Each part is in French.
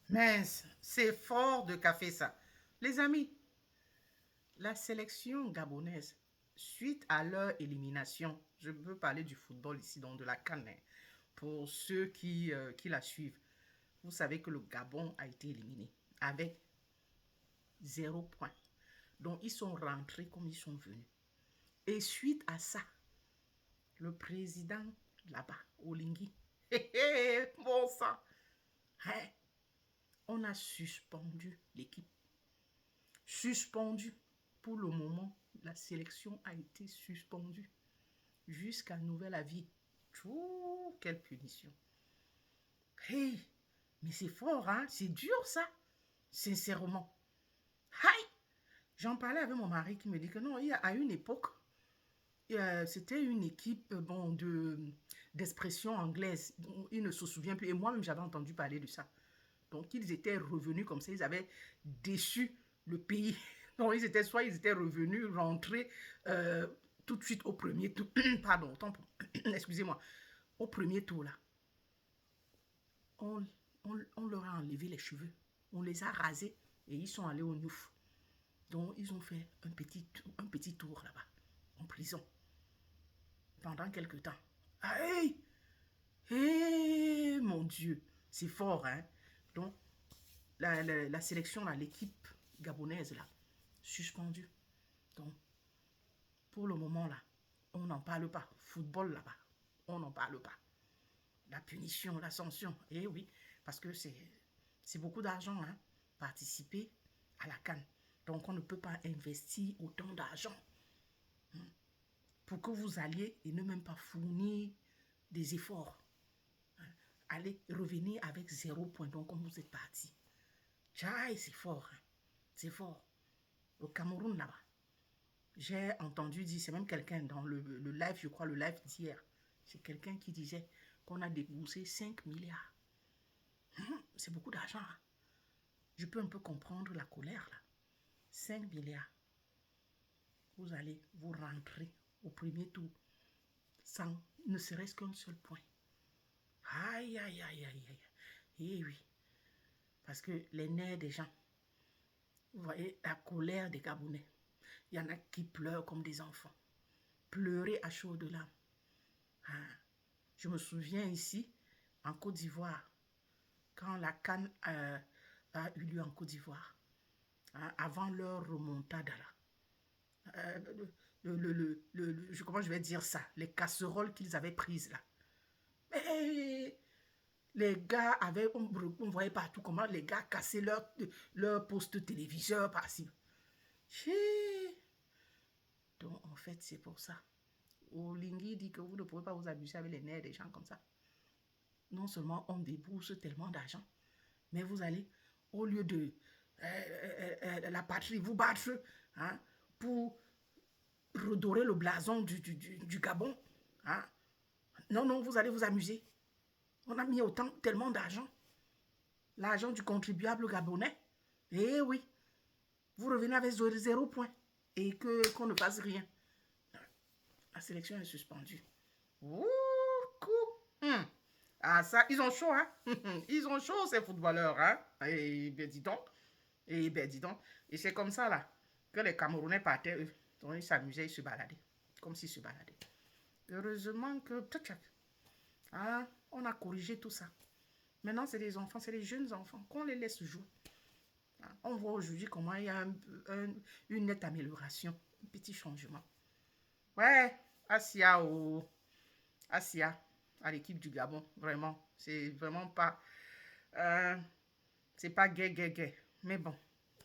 Mince, c'est fort de café ça. Les amis, la sélection gabonaise, suite à leur élimination, je veux parler du football ici, donc de la CAN, hein, pour ceux qui la suivent, vous savez que le Gabon a été éliminé avec 0 point. Donc ils sont rentrés comme ils sont venus. Et suite à ça, le président là-bas, Olingui, bon sang, hein, on a suspendu l'équipe. Suspendu. Pour le moment, la sélection a été suspendue jusqu'à nouvel avis. Ouh, quelle punition. Hey, mais c'est fort, hein? C'est dur, ça. Sincèrement. Aïe! J'en parlais avec mon mari qui me dit que non, à une époque, c'était une équipe bon, d'expression anglaise. Il ne se souvient plus. Et moi-même, j'avais entendu parler de ça. Donc, ils étaient revenus comme ça. Ils avaient déçu le pays. Donc, soit ils étaient revenus, rentrés tout de suite au premier tour. Pardon, excusez-moi. Au premier tour, là, on, on leur a enlevé les cheveux. On les a rasés et ils sont allés au Nouf. Donc, ils ont fait un petit tour là-bas, en prison, pendant quelques temps. Aïe! Hey, mon Dieu, c'est fort, hein? Donc, la sélection, l'équipe gabonaise, là, suspendue. Donc, pour le moment, là, on n'en parle pas. Football, là-bas, on n'en parle pas. La punition, la sanction, eh oui, parce que c'est beaucoup d'argent, hein, participer à la CAN. Donc, on ne peut pas investir autant d'argent pour que vous alliez et ne même pas fournir des efforts. Allez, revenir avec 0 point, donc comme vous êtes parti. Tchaï, c'est fort, hein. C'est fort. Au Cameroun, là-bas, j'ai entendu dire, c'est même quelqu'un dans le live, je crois, le live d'hier, c'est quelqu'un qui disait qu'on a déboursé 5 milliards. C'est beaucoup d'argent. Hein. Je peux un peu comprendre la colère, là. 5 milliards. Vous allez vous rentrer au premier tour sans ne serait-ce qu'un seul point. Aïe, aïe, aïe, aïe, aïe. Eh oui. Parce que les nerfs des gens, vous voyez la colère des Gabonais. Il y en a qui pleurent comme des enfants. Pleurer à chaudes larmes. Ah. Je me souviens ici, en Côte d'Ivoire, quand la CAN a eu lieu en Côte d'Ivoire, hein, avant leur remontada là. Comment je vais dire ça? Les casseroles qu'ils avaient prises là. Mais les gars avaient, on voyait partout comment les gars cassaient leur poste téléviseur par-ci. Donc, en fait, c'est pour ça. Olingui dit que vous ne pouvez pas vous abuser avec les nerfs des gens comme ça. Non seulement on débourse tellement d'argent, mais vous allez, au lieu de la patrie, vous battre hein, pour redorer le blason du Gabon. Hein. Non, non, vous allez vous amuser. On a mis tellement d'argent. L'argent du contribuable gabonais. Eh oui, vous revenez avec 0 point et qu'on ne fasse rien. La sélection est suspendue. Ouh, Ah, ça, ils ont chaud, hein? Ils ont chaud, ces footballeurs, hein? Et ben, dis donc. Et ben, dis donc. Et c'est comme ça, là, que les Camerounais partaient, eux. Donc, ils s'amusaient, ils se baladaient. Comme s'ils se baladaient. Heureusement que, hein, on a corrigé tout ça. Maintenant, c'est des enfants, c'est des jeunes enfants, qu'on les laisse jouer. On voit aujourd'hui comment il y a une nette amélioration, un petit changement. Ouais, Asia à l'équipe du Gabon, vraiment. C'est vraiment pas... c'est pas gay. Mais bon,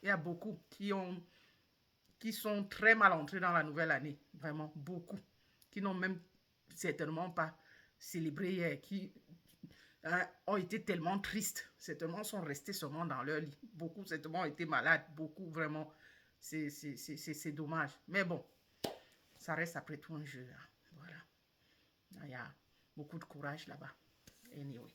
il y a beaucoup qui sont très mal entrés dans la nouvelle année. Vraiment, beaucoup. Qui n'ont même certainement pas célébré hier, qui ont été tellement tristes, certainement sont restés seulement dans leur lit. Beaucoup certainement ont été malades, beaucoup vraiment, c'est dommage. Mais bon, ça reste après tout un jeu. Hein. Voilà. Il y a beaucoup de courage là-bas. Anyway.